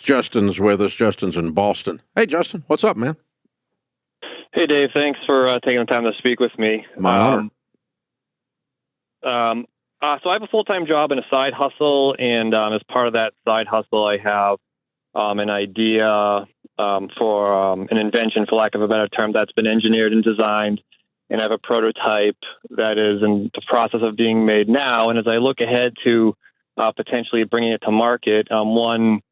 Justin's with us. Justin's in Boston. Hey, Justin, what's up, man? Hey, Dave. Thanks for taking the time to speak with me. My honor. So I have a full-time job and a side hustle, and as part of that side hustle, I have an idea for an invention, for lack of a better term, that's been engineered and designed, and I have a prototype that is in the process of being made now. And as I look ahead to potentially bringing it to market, one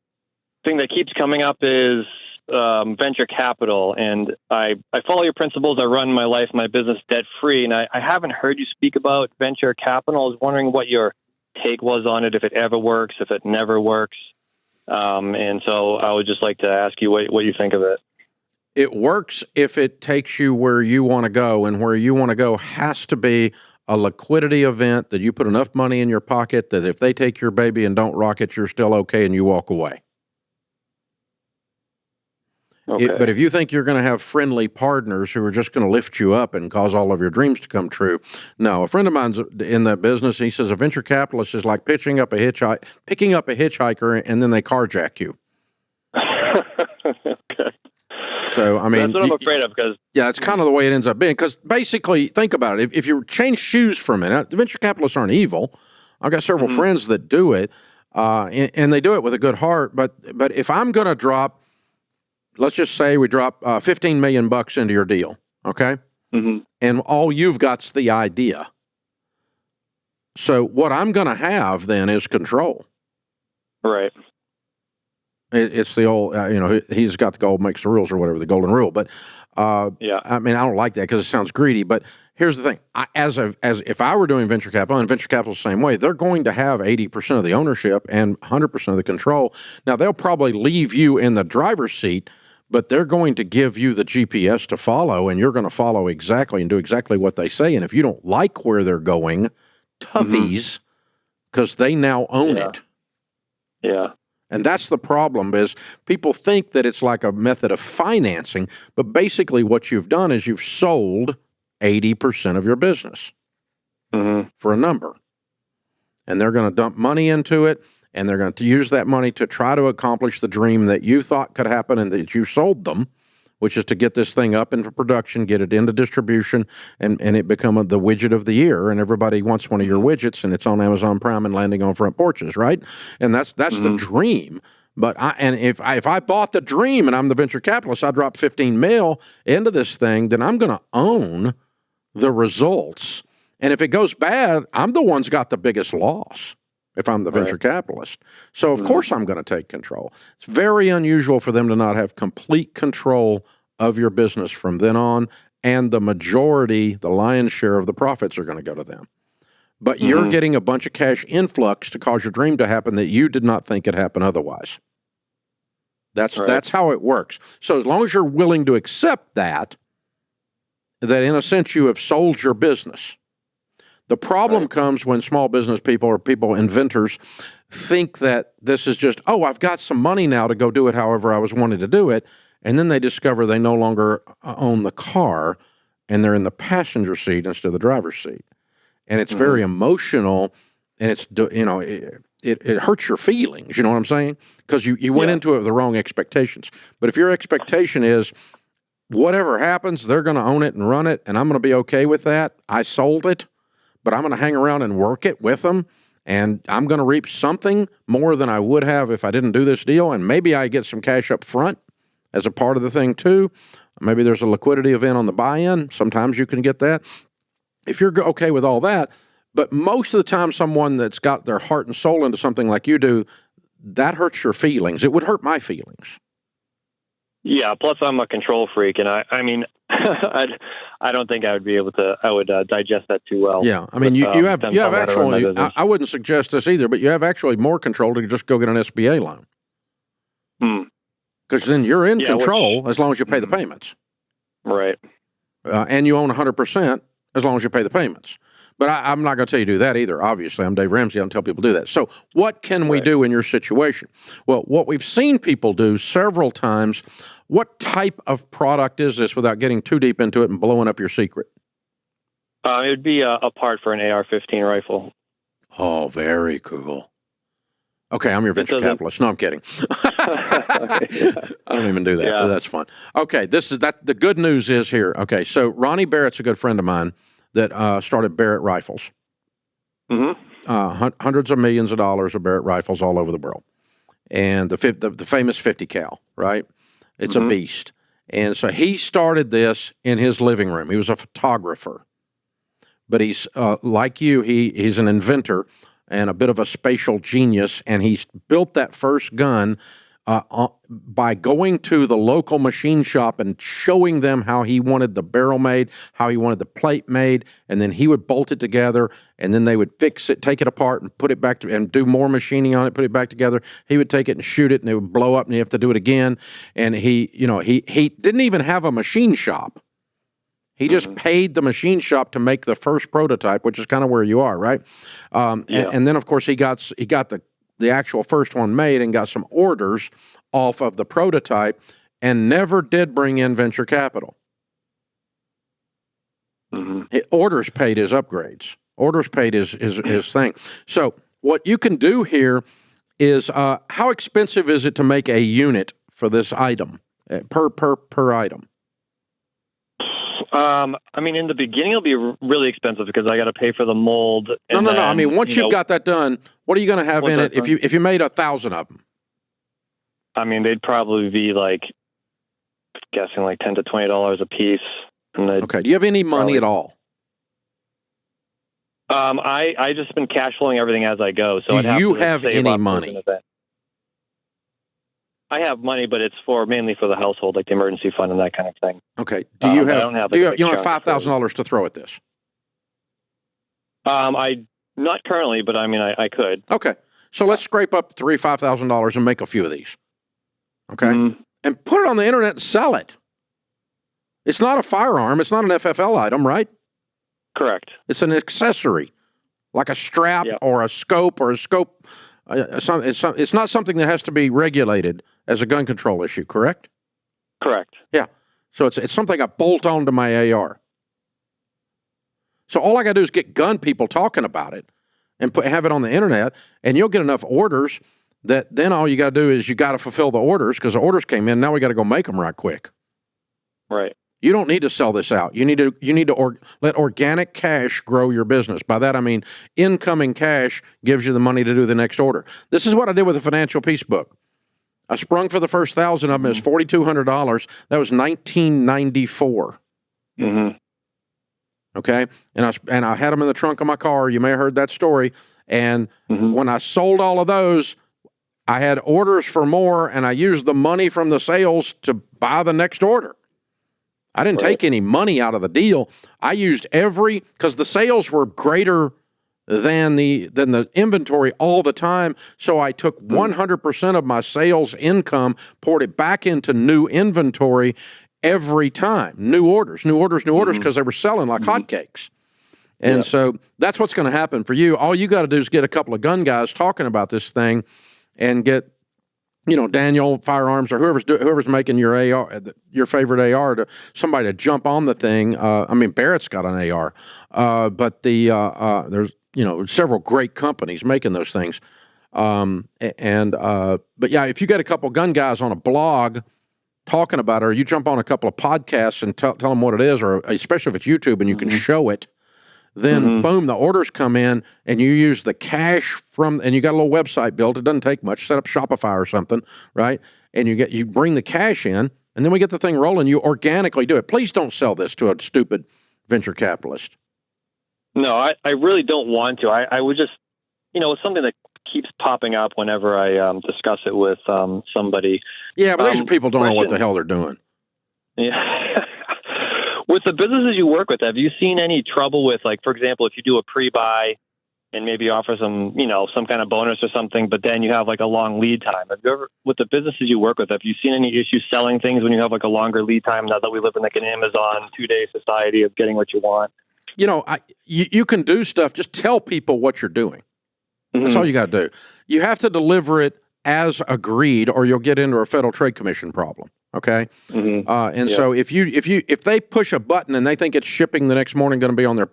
thing that keeps coming up is venture capital. And I follow your principles. I run my life, my business debt-free. And I haven't heard you speak about venture capital. I was wondering what your take was on it, if it ever works, if it never works. And so I would just like to ask you what you think of it. It works if it takes you where you want to go, and where you want to go has to be a liquidity event that you put enough money in your pocket that if they take your baby and don't rock it, you're still okay and you walk away. Okay. But if you think you're going to have friendly partners who are just going to lift you up and cause all of your dreams to come true, no. A friend of mine's in that business. He says a venture capitalist is like picking up a hitchhiker, and then they carjack you. Okay. So, I mean, that's what I'm afraid of, because it's kind of the way it ends up being. Because basically, think about it. If you change shoes for a minute, the venture capitalists aren't evil. I've got several friends that do it, and they do it with a good heart. But if I'm going to drop, let's just say we drop $15 million into your deal, okay? And all you've got's the idea. So what I'm going to have then is control. Right. It's the old, he's got the gold makes the rules, or whatever, the golden rule. But I mean, I don't like that because it sounds greedy. But here's the thing: as if I were doing venture capital, and venture capital the same way, they're going to have 80% of the ownership and 100% of the control. Now they'll probably leave you in the driver's seat, but they're going to give you the GPS to follow, and you're going to follow exactly and do exactly what they say. And if you don't like where they're going, toughies, because they now own it. Yeah. And that's the problem, is people think that it's like a method of financing, but basically what you've done is you've sold 80% of your business for a number. And they're going to dump money into it, and they're going to use that money to try to accomplish the dream that you thought could happen and that you sold them, which is to get this thing up into production, get it into distribution, and it become the widget of the year. And everybody wants one of your widgets, and it's on Amazon Prime and landing on front porches, right? And that's the dream. But if I bought the dream and I'm the venture capitalist, I drop 15 mil into this thing, then I'm going to own the results. And if it goes bad, I'm the one's got the biggest loss if I'm the venture capitalist. So, of course, I'm going to take control. It's very unusual for them to not have complete control of your business from then on, and the majority, the lion's share of the profits are going to go to them. But you're getting a bunch of cash influx to cause your dream to happen that you did not think could happen otherwise. That's how it works. So as long as you're willing to accept that in a sense you have sold your business. The problem comes when small business people or inventors think that this is just, I've got some money now to go do it however I was wanting to do it, and then they discover they no longer own the car, and they're in the passenger seat instead of the driver's seat. And it's very emotional, and it hurts your feelings, you know what I'm saying? Because you went into it with the wrong expectations. But if your expectation is, whatever happens, they're going to own it and run it, and I'm going to be okay with that, I sold it, but I'm going to hang around and work it with them, and I'm going to reap something more than I would have if I didn't do this deal, and maybe I get some cash up front as a part of the thing too. Maybe there's a liquidity event on the buy-in. Sometimes you can get that. If you're okay with all that, but most of the time someone that's got their heart and soul into something like you do, that hurts your feelings. It would hurt my feelings. Yeah, plus I'm a control freak, and I mean, I don't think I would be able to. I would digest that too well. Yeah, I mean, you have actually. I wouldn't suggest this either, but you have actually more control to just go get an SBA loan. Because then you're in control as long as you pay the payments. Right. And you own 100% as long as you pay the payments. But I'm not going to tell you to do that either. Obviously, I'm Dave Ramsey. I don't tell people to do that. So what can we do in your situation? Well, what we've seen people do several times, what type of product is this without getting too deep into it and blowing up your secret? It would be a part for an AR-15 rifle. Oh, very cool. Okay, I'm your venture capitalist. No, I'm kidding. I don't even do that. Yeah. But that's fun. Okay, the good news is here. Okay, so Ronnie Barrett's a good friend of mine that started Barrett Rifles. Hundreds of millions of dollars of Barrett rifles all over the world, and the famous 50 cal, right? It's a beast. And so he started this in his living room. He was a photographer, but he's like you. He's an inventor and a bit of a spatial genius, and he built that first gun by going to the local machine shop and showing them how he wanted the barrel made, how he wanted the plate made, and then he would bolt it together, and then they would fix it, take it apart, and put it back and do more machining on it, put it back together. He would take it and shoot it, and it would blow up, and you have to do it again. And he didn't even have a machine shop. He just paid the machine shop to make the first prototype, which is kind of where you are, right? And then, of course, he got the actual first one made and got some orders off of the prototype and never did bring in venture capital. Orders paid his upgrades. Orders paid his thing. So what you can do here is how expensive is it to make a unit for this item, per item? I mean, in the beginning, it'll be really expensive because I got to pay for the mold. No. I mean, once you've got that done, what are you going to have in it if you made 1,000 of them? I mean, they'd probably be like, guessing like $10 to $20 a piece. Okay. Do you have any money at all? I just been cash flowing everything as I go. So do you have any money? I have money, but it's mainly for the household, like the emergency fund and that kind of thing. Okay. Do you have? You don't have $5,000 to throw at this? I not currently, but I mean, I could. Okay. So let's scrape up $5,000 and make a few of these. Okay. And put it on the internet and sell it. It's not a firearm. It's not an FFL item, right? Correct. It's an accessory, like a strap or a scope or a scope. It's not something that has to be regulated as a gun control issue, correct? Correct. Yeah. So it's something I bolt onto my AR. So all I got to do is get gun people talking about it and have it on the internet, and you'll get enough orders that then all you got to do is you got to fulfill the orders because the orders came in. Now we got to go make them right quick. Right. You don't need to sell this out. You need to let organic cash grow your business. By that I mean incoming cash gives you the money to do the next order. This is what I did with the Financial Peace book. I sprung for the first 1,000 of them. It was $4,200. That was 1994. Okay, and I had them in the trunk of my car. You may have heard that story. And when I sold all of those, I had orders for more, and I used the money from the sales to buy the next order. I didn't take any money out of the deal. I used because the sales were greater than the inventory all the time. So I took 100% of my sales income, poured it back into new inventory every time. New orders, because they were selling like hotcakes. And so that's what's going to happen for you. All you got to do is get a couple of gun guys talking about this thing and get Daniel Firearms or whoever's making your AR, your favorite AR, to somebody to jump on the thing. I mean, Barrett's got an AR, but there's several great companies making those things. But yeah, if you get a couple gun guys on a blog talking about it, or you jump on a couple of podcasts and tell them what it is, or especially if it's YouTube and you can show it, then boom, the orders come in, and you use the cash and you got a little website built. It doesn't take much. Set up Shopify or something, right? And you bring the cash in, and then we get the thing rolling. You organically do it. Please don't sell this to a stupid venture capitalist. No, I really don't want to. I would just, it's something that keeps popping up whenever I discuss it with somebody. Yeah, but these people don't know what the hell they're doing. Yeah. With the businesses you work with, have you seen any trouble with, like, for example, if you do a pre-buy and maybe offer some, some kind of bonus or something, but then you have like a long lead time? Have you ever, with the businesses you work with, have you seen any issues selling things when you have like a longer lead time now that we live in like an Amazon 2-day society of getting what you want? You can do stuff. Just tell people what you're doing. That's all you got to do. You have to deliver it as agreed, or you'll get into a Federal Trade Commission problem. Okay. So if they push a button and they think it's shipping the next morning, going to be on their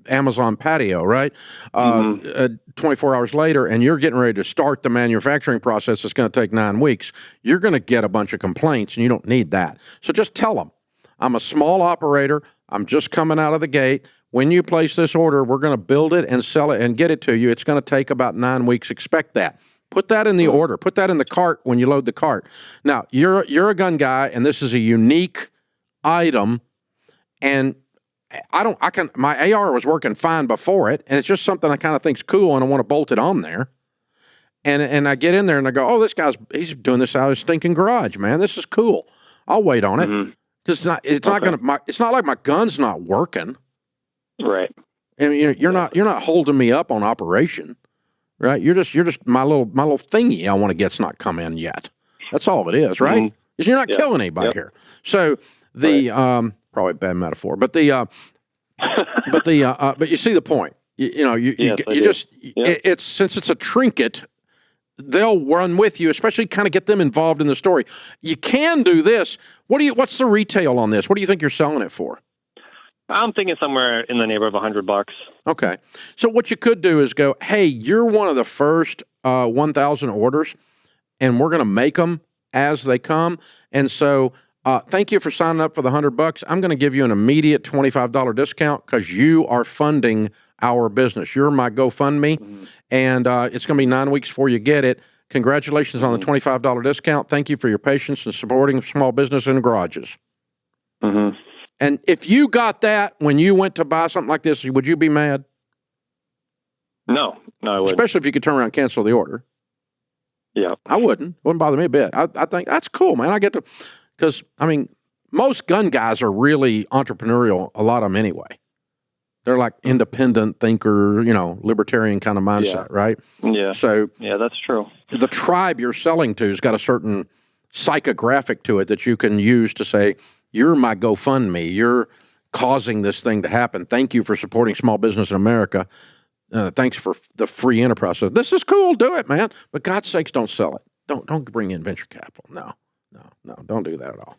Amazon patio, right? 24 hours later, and you're getting ready to start the manufacturing process. It's going to take 9 weeks. You're going to get a bunch of complaints, and you don't need that. So just tell them, I'm a small operator. I'm just coming out of the gate. When you place this order, we're going to build it and sell it and get it to you. It's going to take about 9 weeks. Expect that. Put that in the order. Put that in the cart when you load the cart. Now, you're a gun guy, and this is a unique item, and my AR was working fine before it, and it's just something I kind of think's cool, and I want to bolt it on there. And I get in there, and I go, oh, he's doing this out of his stinking garage, man. This is cool. I'll wait on it. Because it's not like my gun's not working. Right. And you're not holding me up on operation. Right, you're just my little thingy I want to get's not come in yet. That's all it is, right? Because you're not killing anybody here. So the probably a bad metaphor, but the but you see the point. It's since it's a trinket, they'll run with you, especially kind of get them involved in the story. You can do this. What's the retail on this? What do you think you're selling it for? I'm thinking somewhere in the neighborhood of $100. Okay. So what you could do is go, hey, you're one of the first 1,000 orders, and we're going to make them as they come. And so thank you for signing up for the $100. I'm going to give you an immediate $25 discount because you are funding our business. You're my GoFundMe, and it's going to be 9 weeks before you get it. Congratulations on the $25 discount. Thank you for your patience in supporting small business in garages. And if you got that when you went to buy something like this, would you be mad? No, I wouldn't. Especially if you could turn around and cancel the order. Yeah. I wouldn't. Wouldn't bother me a bit. I think that's cool, man. I get to, because, I mean, most gun guys are really entrepreneurial, a lot of them anyway. They're like independent thinker, libertarian kind of mindset, right? Yeah. So, yeah, that's true. The tribe you're selling to has got a certain psychographic to it that you can use to say, you're my GoFundMe. You're causing this thing to happen. Thank you for supporting small business in America. Thanks for the free enterprise. So this is cool. Do it, man. But God's sakes, don't sell it. Don't bring in venture capital. No, don't do that at all.